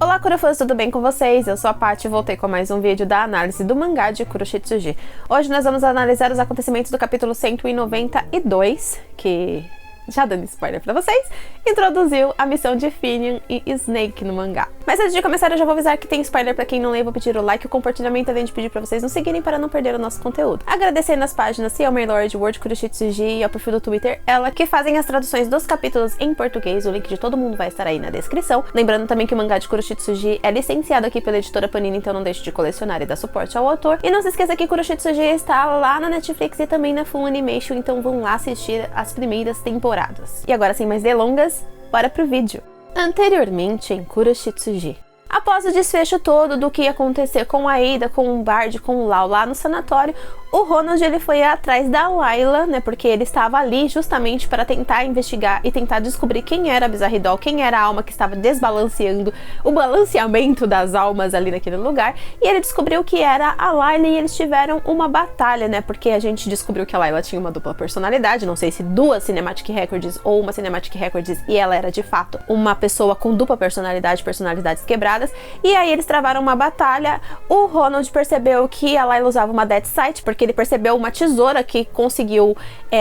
Olá, Kurofãs, tudo bem com vocês? Eu sou a Paty e voltei com mais um vídeo da análise do mangá de Kuroshitsuji. Hoje nós vamos analisar os acontecimentos do capítulo 192, que, já dando spoiler pra vocês, introduziu a missão de Finian e Snake no mangá. Mas antes de começar, eu já vou avisar que tem spoiler pra quem não leu. Vou pedir o like e o compartilhamento, além de pedir pra vocês nos seguirem para não perder o nosso conteúdo. Agradecendo as páginas Ciel Lord, Word Kuroshitsuji e ao perfil do Twitter Ela, que fazem as traduções dos capítulos em português. O link de todo mundo vai estar aí na descrição. Lembrando também que o mangá de Kuroshitsuji é licenciado aqui pela editora Panini, então não deixe de colecionar e dar suporte ao autor. E não se esqueça que Kuroshitsuji está lá na Netflix e também na Funimation, então vão lá assistir as primeiras temporadas. E agora, sem mais delongas, bora pro vídeo. Anteriormente em Kuroshitsuji. Após o desfecho todo do que ia acontecer com a Ada, com o Bard, com o Lau lá no sanatório, o Ronald ele foi atrás da Layla, né, porque ele estava ali justamente para tentar investigar e tentar descobrir quem era a Bizarre-Doll, quem era a alma que estava desbalanceando o balanceamento das almas ali naquele lugar, e ele descobriu que era a Layla e eles tiveram uma batalha, né, porque a gente descobriu que a Layla tinha uma dupla personalidade, não sei se duas Cinematic Records ou uma Cinematic Records, e ela era de fato uma pessoa com dupla personalidade, personalidades quebradas. E aí eles travaram uma batalha. O Ronald percebeu que a Layla usava uma Death Sight, porque ele percebeu uma tesoura que conseguiu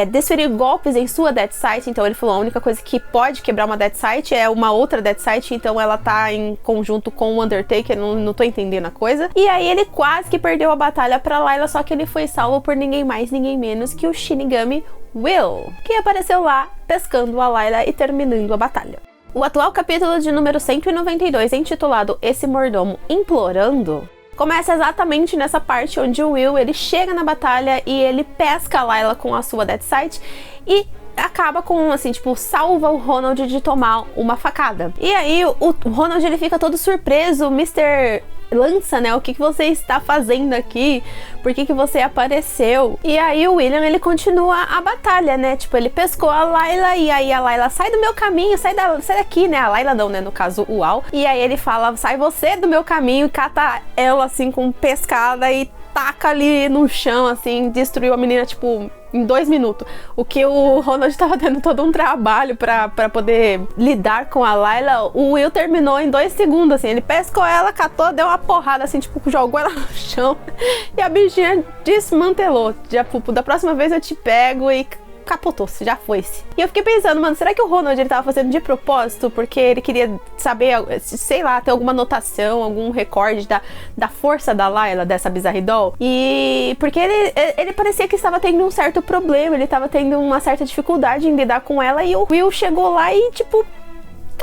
desferir golpes em sua Death Sight. Então ele falou, a única coisa que pode quebrar uma Death Sight é uma outra Death Sight, então ela tá em conjunto com o Undertaker, não tô entendendo a coisa. E aí ele quase que perdeu a batalha pra Layla, só que ele foi salvo por ninguém mais, ninguém menos que o Shinigami Will, que apareceu lá pescando a Layla e terminando a batalha. O atual capítulo de número 192, intitulado Esse Mordomo Implorando, começa exatamente nessa parte onde o Will ele chega na batalha e ele pesca a Layla com a sua Death Sight e acaba com, assim, tipo, salva o Ronald de tomar uma facada. E aí o Ronald ele fica todo surpreso, Mr. Lança, né? O que você está fazendo aqui? Por que você apareceu? E aí o William, ele continua a batalha, né? Tipo, ele pescou a Layla e aí a Layla sai do meu caminho, sai daqui, né? A Layla não, né? No caso, o Al. E aí ele fala, sai você do meu caminho, e cata ela, assim, com pescada e taca ali no chão, assim, destruiu a menina, tipo, em 2 minutos. O que o Ronald tava tendo todo um trabalho pra poder lidar com a Layla, o Will terminou em 2 segundos, assim. Ele pescou ela, catou, deu uma porrada, assim, tipo, jogou ela no chão e a bichinha desmantelou. Já, da próxima vez eu te pego e capotou-se, já foi-se. E eu fiquei pensando, mano, será que o Ronald ele tava fazendo de propósito? Porque ele queria saber, sei lá, ter alguma notação, algum recorde da força da Layla, dessa Bizarre-Doll? E porque ele parecia que estava tendo um certo problema, ele estava tendo uma certa dificuldade em lidar com ela, e o Will chegou lá e, tipo,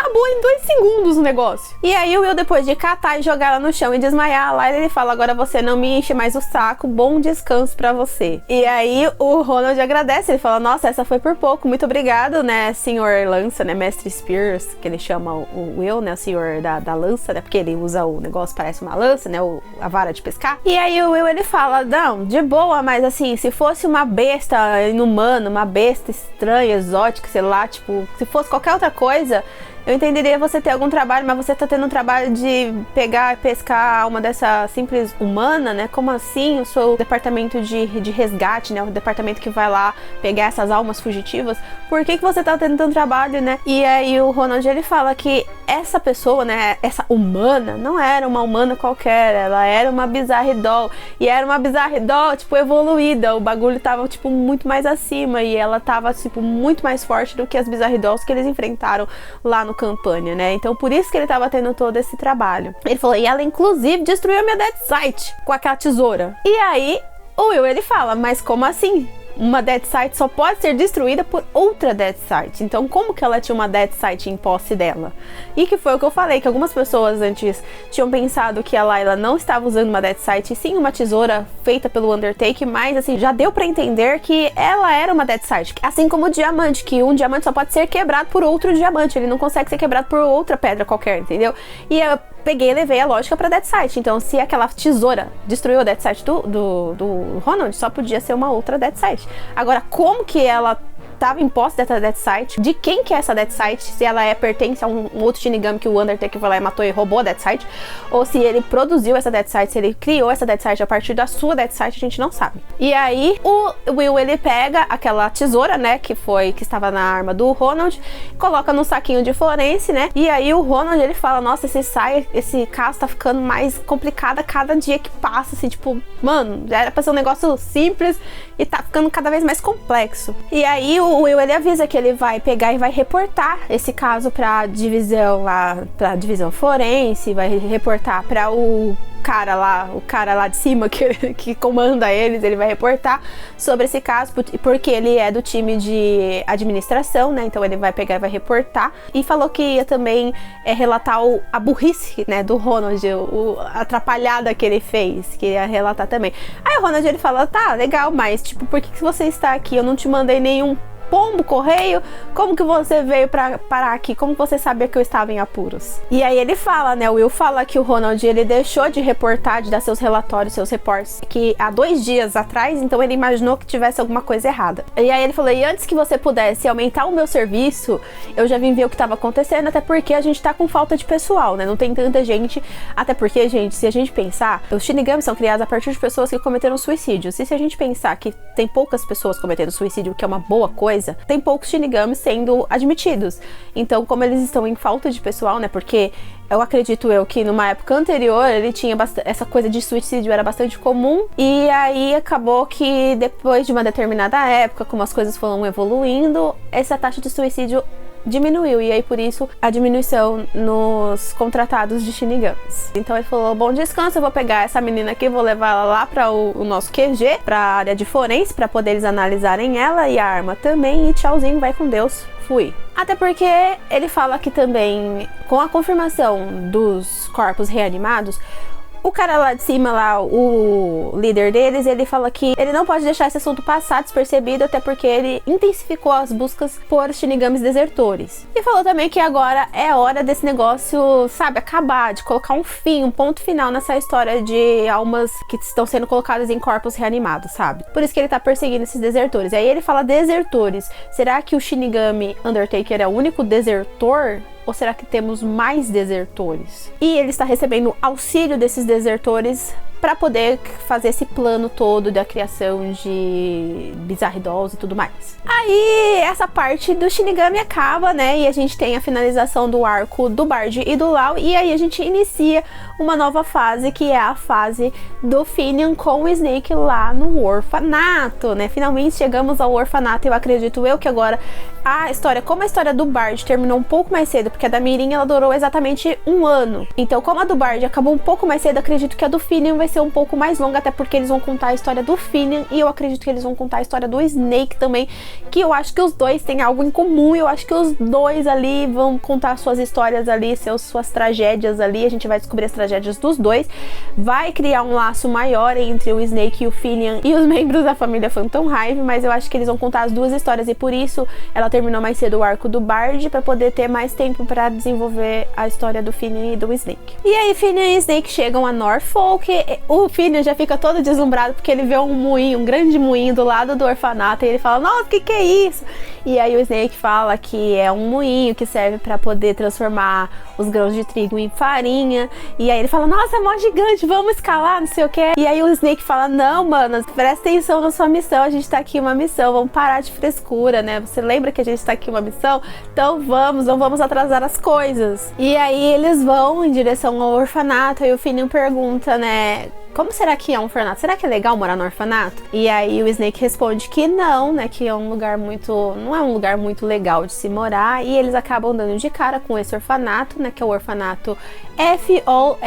acabou em 2 segundos o negócio. E aí o Will, depois de catar e jogar ela no chão e desmaiar a Layla, ele fala, agora você não me enche mais o saco, bom descanso pra você. E aí o Ronald agradece, ele fala, nossa, essa foi por pouco, muito obrigado, né, senhor Lança, né, mestre Spears, que ele chama o Will, né, o senhor da lança, né, porque ele usa o negócio, parece uma lança, né, a vara de pescar. E aí o Will, ele fala, não, de boa, mas assim, se fosse uma besta inumana, uma besta estranha, exótica, sei lá, tipo, se fosse qualquer outra coisa, eu entenderia você ter algum trabalho, mas você tá tendo um trabalho de pegar e pescar a alma dessa simples humana, né? Como assim? O seu departamento de resgate, né? O departamento que vai lá pegar essas almas fugitivas. Por que você tá tendo tanto trabalho, né? E aí o Ronald, ele fala que essa pessoa, né? Essa humana, não era uma humana qualquer. Ela era uma Bizarre-Doll. E era uma Bizarre-Doll, tipo, evoluída. O bagulho tava, tipo, muito mais acima. E ela tava, tipo, muito mais forte do que as Bizarre-Dolls que eles enfrentaram lá no campanha, né? Então por isso que ele tava tendo todo esse trabalho. Ele falou, e ela inclusive destruiu a minha Death Sight com aquela tesoura. E aí o Will, ele fala, mas como assim? Uma Death Sight só pode ser destruída por outra Death Sight. Então como que ela tinha uma Death Sight em posse dela? E que foi o que eu falei, que algumas pessoas antes tinham pensado que a Layla não estava usando uma Death Sight, e sim uma tesoura feita pelo Undertaker, mas assim, já deu pra entender que ela era uma Death Sight. Assim como o diamante, que um diamante só pode ser quebrado por outro diamante, ele não consegue ser quebrado por outra pedra qualquer, entendeu? E eu peguei e levei a lógica pra Death Sight. Então se aquela tesoura destruiu a Death Sight do Ronald, só podia ser uma outra Death Sight. Agora, como que ela tava em posse dessa Death Sight, de quem que é essa Death Sight, se ela pertence a um outro Shinigami que o Undertaker foi lá e matou e roubou a Death Sight, ou se ele produziu essa Death Sight, se ele criou essa Death Sight a partir da sua Death Sight, a gente não sabe. E aí o Will, ele pega aquela tesoura, né, que estava na arma do Ronald, coloca no saquinho de forense, né, e aí o Ronald, ele fala, nossa, esse caso tá ficando mais complicado a cada dia que passa, assim, tipo, mano, já era pra ser um negócio simples e tá ficando cada vez mais complexo. E aí o Will, ele avisa que ele vai pegar e vai reportar esse caso pra divisão forense, vai reportar pra o cara lá de cima que comanda eles, ele vai reportar sobre esse caso, porque ele é do time de administração, né, então ele vai pegar e vai reportar, e falou que ia também relatar a burrice, né, do Ronald, a atrapalhada que ele fez, que ia relatar também. Aí o Ronald, ele fala, tá, legal, mas tipo, por que você está aqui? Eu não te mandei nenhum pombo, correio, como que você veio pra parar aqui? Como você sabia que eu estava em apuros? E aí ele fala, né, o Will fala que o Ronald, ele deixou de reportar, de dar seus relatórios, seus reportes, que há 2 dias atrás, então ele imaginou que tivesse alguma coisa errada. E aí ele falou, e antes que você pudesse aumentar o meu serviço, eu já vim ver o que estava acontecendo, até porque a gente tá com falta de pessoal, né, não tem tanta gente, até porque, gente, se a gente pensar, os Shinigamis são criados a partir de pessoas que cometeram suicídio, e se a gente pensar que tem poucas pessoas cometendo suicídio, que é uma boa coisa, tem poucos Shinigamis sendo admitidos. Então, como eles estão em falta de pessoal, né, porque eu acredito que numa época anterior ele tinha essa coisa de suicídio era bastante comum, e aí acabou que depois de uma determinada época, como as coisas foram evoluindo, essa taxa de suicídio diminuiu, e aí por isso a diminuição nos contratados de Shinigamis. Então ele falou, bom descanso, eu vou pegar essa menina aqui, vou levar ela lá para o nosso QG, para a área de forense, para poder eles analisarem ela e a arma também, e tchauzinho, vai com Deus, fui. Até porque ele fala que também, com a confirmação dos corpos reanimados, o cara lá de cima, lá, o líder deles, ele fala que ele não pode deixar esse assunto passar despercebido, até porque ele intensificou as buscas por Shinigamis desertores. E falou também que agora é hora desse negócio, sabe, acabar, de colocar um fim, um ponto final nessa história de almas que estão sendo colocadas em corpos reanimados, sabe? Por isso que ele tá perseguindo esses desertores. Aí ele fala desertores. Será que o Shinigami Undertaker é o único desertor? Ou será que temos mais desertores? E ele está recebendo auxílio desses desertores para poder fazer esse plano todo da criação de Bizarre Dolls e tudo mais. Aí essa parte do Shinigami acaba, né? E a gente tem a finalização do arco do Bard e do Law. E aí a gente inicia uma nova fase, que é a fase do Finian com o Snake lá no orfanato, né? Finalmente chegamos ao orfanato. Eu acredito que agora a história, como a história do Bard terminou um pouco mais cedo, porque a da Mirin ela durou exatamente 1 ano. Então, como a do Bard acabou um pouco mais cedo, acredito que a do Finian vai ser um pouco mais longa, até porque eles vão contar a história do Finian, e eu acredito que eles vão contar a história do Snake também, que eu acho que os dois têm algo em comum. Eu acho que os dois ali vão contar suas histórias ali, suas tragédias ali, a gente vai descobrir as tragédias dos dois, vai criar um laço maior entre o Snake e o Finian e os membros da família Phantom Hive, mas eu acho que eles vão contar as duas histórias, e por isso ela terminou mais cedo o arco do Bard, pra poder ter mais tempo pra desenvolver a história do Finian e do Snake. E aí Finian e Snake chegam a Norfolk. O Finian já fica todo deslumbrado porque ele vê um moinho, um grande moinho do lado do orfanato, e ele fala, nossa, o que é isso? E aí o Snake fala que é um moinho que serve pra poder transformar os grãos de trigo em farinha. E aí ele fala, nossa, é mó gigante, vamos escalar, não sei o que. E aí o Snake fala, não, mano, presta atenção na sua missão, a gente tá aqui uma missão, vamos parar de frescura, né? Você lembra que a gente tá aqui uma missão? Então não vamos atrasar as coisas. E aí eles vão em direção ao orfanato, e o Finian pergunta, né, como será que é um orfanato? Será que é legal morar no orfanato? E aí o Snake responde que não, né? Que é um lugar não é um lugar muito legal de se morar. E eles acabam dando de cara com esse orfanato, né? Que é o orfanato FOL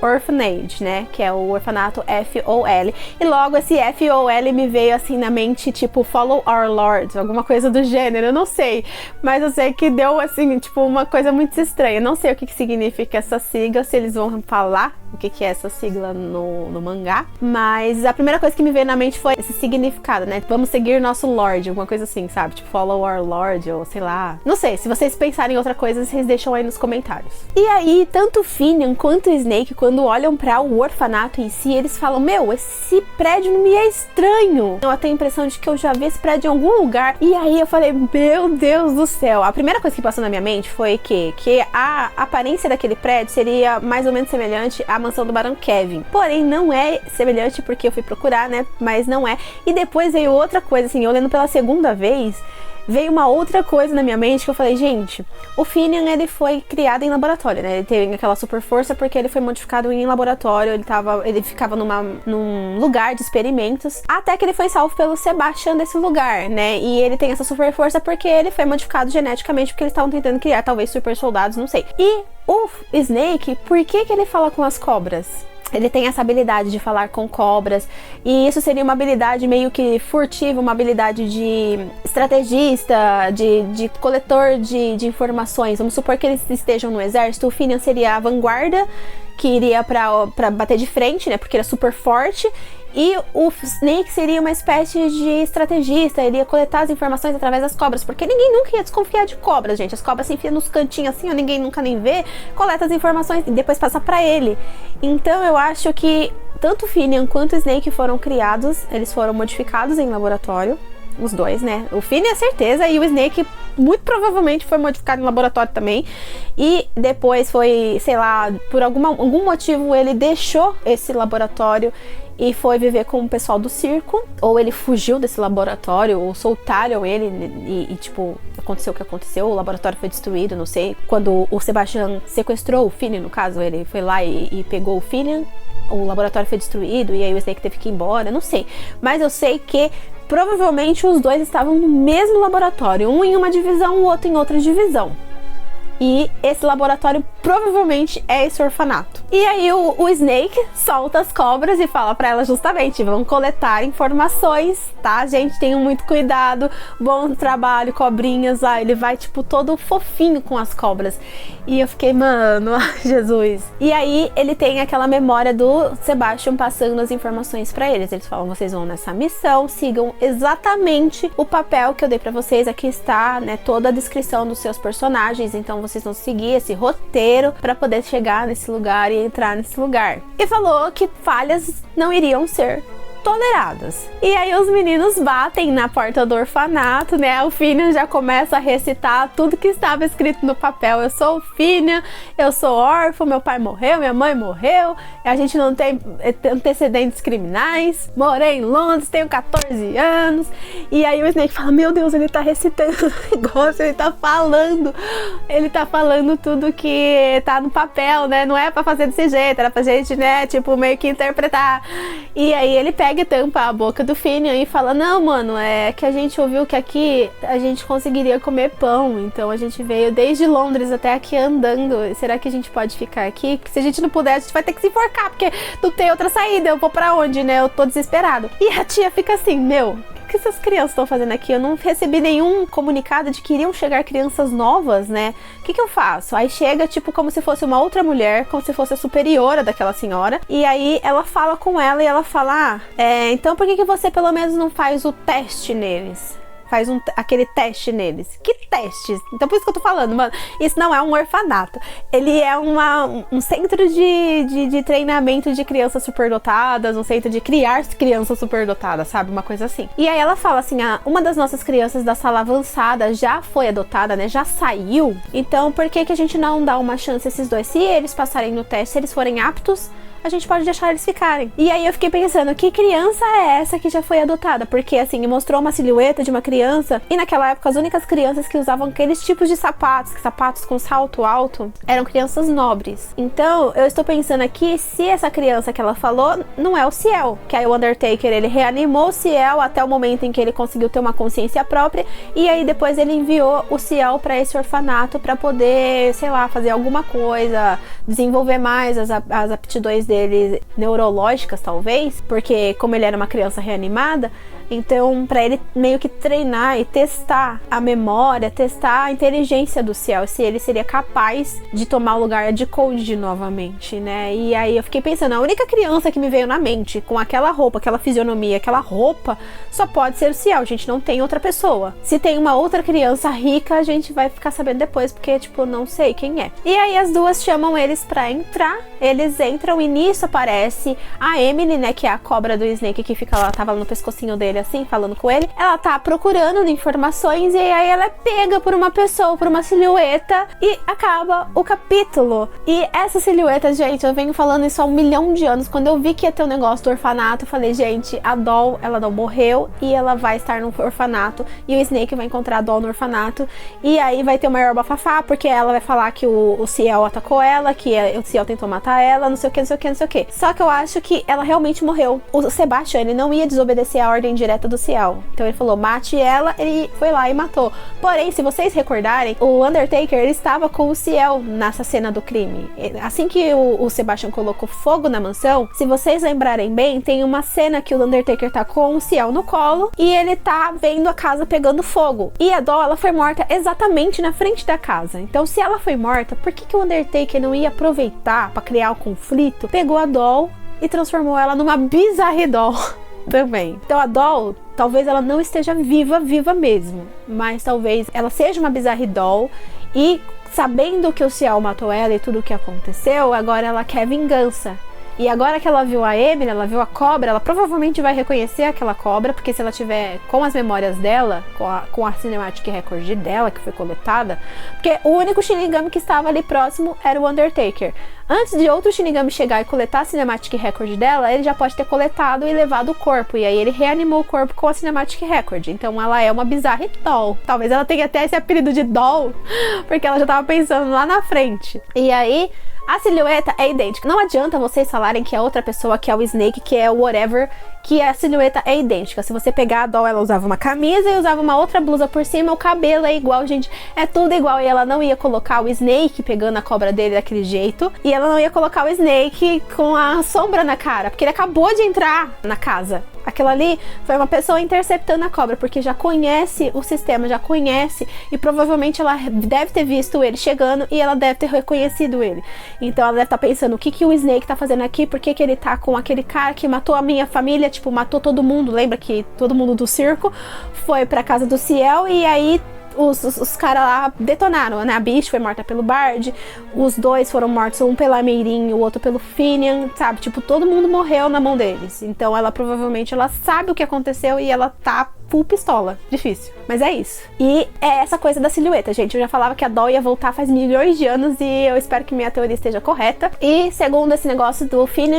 Orphanage, né? Que é o orfanato FOL. E logo esse FOL me veio assim na mente, tipo, Follow Our Lord, alguma coisa do gênero, eu não sei. Mas eu sei que deu assim, tipo, uma coisa muito estranha. Eu não sei o que significa essa sigla, se eles vão falar o que é essa sigla no no mangá, mas a primeira coisa que me veio na mente foi esse significado, né? Vamos seguir nosso Lorde, alguma coisa assim, sabe? Tipo, follow our Lord, ou sei lá. Não sei, se vocês pensarem em outra coisa, vocês deixam aí nos comentários. E aí, tanto o Finian quanto o Snake, quando olham para o orfanato em si, eles falam, meu, esse prédio não me é estranho. Eu tenho a impressão de que eu já vi esse prédio em algum lugar. E aí eu falei, meu Deus do céu. A primeira coisa que passou na minha mente foi que a aparência daquele prédio seria mais ou menos semelhante à mansão do Barão Kevin. Porém, não é semelhante porque eu fui procurar, né? Mas não é. E depois veio outra coisa, assim, eu lendo pela segunda vez, veio uma outra coisa na minha mente que eu falei, gente, o Finian, ele foi criado em laboratório, né? Ele tem aquela super força porque ele foi modificado em laboratório, ele ficava num lugar de experimentos, até que ele foi salvo pelo Sebastian desse lugar, né? E ele tem essa super força porque ele foi modificado geneticamente, porque eles estavam tentando criar talvez super soldados, não sei. E o Snake, por que ele fala com as cobras? Ele tem essa habilidade de falar com cobras, e isso seria uma habilidade meio que furtiva, uma habilidade de estrategista, de coletor de informações. Vamos supor que eles estejam no exército, o Finian seria a vanguarda, que iria pra bater de frente, né, porque ele é super forte, e o Snake seria uma espécie de estrategista, ele ia coletar as informações através das cobras, porque ninguém nunca ia desconfiar de cobras, gente. As cobras se enfiam nos cantinhos assim, ninguém nunca nem vê, coleta as informações e depois passa pra ele. Então eu acho que tanto o Finian quanto o Snake foram criados, eles foram modificados em laboratório, os dois, né? O Finian é certeza, e o Snake muito provavelmente foi modificado em laboratório também, e depois foi, sei lá, por algum motivo ele deixou esse laboratório e foi viver com o pessoal do circo, ou ele fugiu desse laboratório, ou soltaram ele e tipo, aconteceu o que aconteceu, o laboratório foi destruído, não sei. Quando o Sebastian sequestrou o Finian, no caso, ele foi lá e pegou o Finian, o laboratório foi destruído e aí o Snake teve que ir embora, não sei. Mas eu sei que provavelmente os dois estavam no mesmo laboratório, um em uma divisão, o outro em outra divisão. E esse laboratório provavelmente é esse orfanato. E aí o Snake solta as cobras e fala pra elas justamente, vão coletar informações, tá, gente? Tenham muito cuidado, bom trabalho, cobrinhas. Ele vai tipo todo fofinho com as cobras. E eu fiquei, mano, Jesus. E aí ele tem aquela memória do Sebastian passando as informações pra eles. Eles falam, vocês vão nessa missão, sigam exatamente o papel que eu dei pra vocês. Aqui está, né, toda a descrição dos seus personagens, então vocês vão seguir esse roteiro para poder chegar nesse lugar e entrar nesse lugar. E falou que falhas não iriam ser toleradas. E aí os meninos batem na porta do orfanato, né? O Finian já começa a recitar tudo que estava escrito no papel. Eu sou o Finian, eu sou órfão, meu pai morreu, minha mãe morreu, a gente não tem antecedentes criminais, morei em Londres, tenho 14 anos. E aí o Snake fala, meu Deus, ele tá recitando o negócio, ele tá falando tudo que tá no papel, né? Não é pra fazer desse jeito, era pra gente, né, tipo, meio que interpretar. E aí ele pega e tampa a boca do Finian e fala, não, mano, é que a gente ouviu que aqui a gente conseguiria comer pão, então a gente veio desde Londres até aqui andando, será que a gente pode ficar aqui? Porque se a gente não puder, a gente vai ter que se enforcar, porque não tem outra saída, eu vou pra onde, né? Eu tô desesperado. E a tia fica assim, meu, o que essas crianças estão fazendo aqui? Eu não recebi nenhum comunicado de que iriam chegar crianças novas, né? O que eu faço? Aí chega, tipo, como se fosse uma outra mulher, como se fosse a superiora daquela senhora, e aí ela fala com ela e ela fala, então por que você pelo menos não faz o teste neles? Faz aquele teste neles. Que testes? Então por isso que eu tô falando, mano, isso não é um orfanato. Ele é um centro de treinamento de crianças superdotadas, um centro de criar crianças superdotadas, sabe? Uma coisa assim. E aí ela fala assim, uma das nossas crianças da sala avançada já foi adotada, né? Já saiu. Então por que a gente não dá uma chance a esses dois? Se eles passarem no teste, se eles forem aptos, a gente pode deixar eles ficarem. E aí eu fiquei pensando, que criança é essa que já foi adotada? Porque assim, mostrou uma silhueta de uma criança, e naquela época as únicas crianças que usavam aqueles tipos de sapatos com salto alto, eram crianças nobres. Então eu estou pensando aqui, se essa criança que ela falou não é o Ciel, que aí o Undertaker, ele reanimou o Ciel até o momento em que ele conseguiu ter uma consciência própria, e aí depois ele enviou o Ciel para esse orfanato para poder, sei lá, fazer alguma coisa, desenvolver mais as aptidões dele neurológicas, talvez, porque como ele era uma criança reanimada, Então, pra ele meio que treinar e testar a memória, testar a inteligência do Ciel, se ele seria capaz de tomar o lugar de Cold novamente, né? E aí eu fiquei pensando, a única criança que me veio na mente com aquela roupa, aquela fisionomia, aquela roupa, só pode ser o Ciel, a gente não tem outra pessoa. Se tem uma outra criança rica, a gente vai ficar sabendo depois, porque, tipo, não sei quem é. E aí as duas chamam eles pra entrar, eles entram e nisso aparece a Emily, né, que é a cobra do Snake que fica lá, tava no pescocinho dele assim, falando com ele. Ela tá procurando informações e aí ela é pega por uma pessoa, por uma silhueta e acaba o capítulo. E essa silhueta, gente, eu venho falando isso há 1 milhão de anos. Quando eu vi que ia ter um negócio do orfanato, eu falei, gente, a Doll, ela não morreu e ela vai estar no orfanato e o Snake vai encontrar a Doll no orfanato e aí vai ter o maior bafafá, porque ela vai falar que o Ciel atacou ela, que o Ciel tentou matar ela, não sei o que, não sei o que, não sei o que. Só que eu acho que ela realmente morreu. O Sebastian, ele não ia desobedecer a ordem direta do Ciel. Então ele falou, mate ela, ele foi lá e matou. Porém, se vocês recordarem, o Undertaker, ele estava com o Ciel nessa cena do crime. Assim que o Sebastian colocou fogo na mansão, se vocês lembrarem bem, tem uma cena que o Undertaker tá com o Ciel no colo e ele tá vendo a casa pegando fogo. E a Doll, ela foi morta exatamente na frente da casa. Então, se ela foi morta, por que o Undertaker não ia aproveitar para criar o conflito? Pegou a Doll e transformou ela numa Bizarre Doll também. Então a Doll, talvez ela não esteja viva mesmo, mas talvez ela seja uma Bizarre Doll e sabendo que o Ciel matou ela e tudo o que aconteceu, agora ela quer vingança. E agora que ela viu a Emily, ela viu a cobra, ela provavelmente vai reconhecer aquela cobra, porque se ela tiver com as memórias dela, com a Cinematic Record dela, que foi coletada, porque o único Shinigami que estava ali próximo era o Undertaker. Antes de outro Shinigami chegar e coletar a Cinematic Record dela, ele já pode ter coletado e levado o corpo, e aí ele reanimou o corpo com a Cinematic Record. Então ela é uma Bizarre Doll. Talvez ela tenha até esse apelido de Doll, porque ela já estava pensando lá na frente. E aí a silhueta é idêntica. Não adianta vocês falarem que é outra pessoa, que é o Snake, que é o whatever, que a silhueta é idêntica. Se você pegar a Doll, ela usava uma camisa e usava uma outra blusa por cima, o cabelo é igual, gente. É tudo igual. E ela não ia colocar o Snake pegando a cobra dele daquele jeito. E ela não ia colocar o Snake com a sombra na cara, porque ele acabou de entrar na casa. Aquilo ali foi uma pessoa interceptando a cobra, porque já conhece o sistema, já conhece, e provavelmente ela deve ter visto ele chegando e ela deve ter reconhecido ele. Então ela deve estar pensando, o que o Snake tá fazendo aqui? Por que ele tá com aquele cara que matou a minha família? Tipo, matou todo mundo. Lembra que todo mundo do circo foi pra casa do Ciel e aí os caras lá detonaram, né? A Beast foi morta pelo Bard, os dois foram mortos, um pela Meirin e o outro pelo Finian, sabe? Tipo, todo mundo morreu na mão deles. Então ela provavelmente ela sabe o que aconteceu e ela tá full pistola. Difícil, mas é isso. E é essa coisa da silhueta, gente. Eu já falava que a Doll ia voltar faz milhões de anos e eu espero que minha teoria esteja correta. E segundo esse negócio do Finn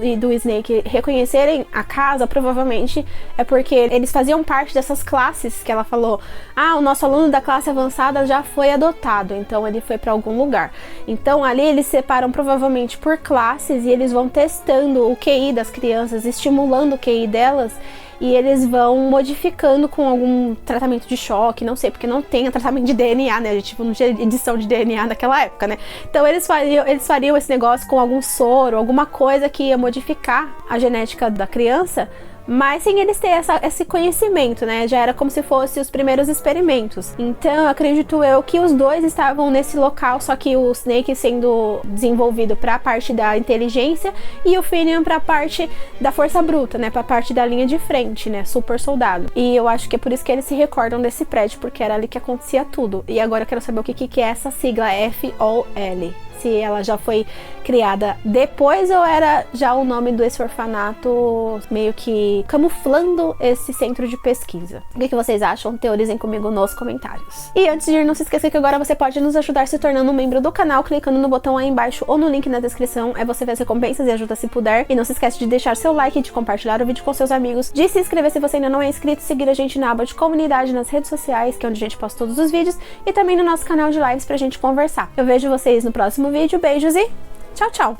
e do Snake reconhecerem a casa, provavelmente é porque eles faziam parte dessas classes que ela falou. Ah, o nosso aluno da classe avançada já foi adotado, então ele foi para algum lugar. Então ali eles separam provavelmente por classes e eles vão testando o QI das crianças, estimulando o QI delas. E eles vão modificando com algum tratamento de choque, não sei, porque não tem tratamento de DNA, né? Tipo, não tinha edição de DNA naquela época, né? Então eles fariam esse negócio com algum soro, alguma coisa que ia modificar a genética da criança, mas sem eles terem esse conhecimento, né? Já era como se fossem os primeiros experimentos. Então, acredito eu que os dois estavam nesse local, só que o Snake sendo desenvolvido para a parte da inteligência e o Finian para a parte da força bruta, né? Para a parte da linha de frente, né? Super soldado. E eu acho que é por isso que eles se recordam desse prédio, porque era ali que acontecia tudo. E agora eu quero saber o que é essa sigla FOL. Se ela já foi criada depois ou era já o nome desse orfanato meio que camuflando esse centro de pesquisa. O que vocês acham? Teorizem comigo nos comentários. E antes de ir, não se esqueça que agora você pode nos ajudar se tornando um membro do canal, clicando no botão aí embaixo ou no link na descrição. É você ver as recompensas e ajuda se puder. E não se esquece de deixar seu like, de compartilhar o vídeo com seus amigos, de se inscrever se você ainda não é inscrito, seguir a gente na aba de comunidade nas redes sociais, que é onde a gente posta todos os vídeos, e também no nosso canal de lives pra gente conversar. Eu vejo vocês no próximo vídeo, beijos e tchau, tchau!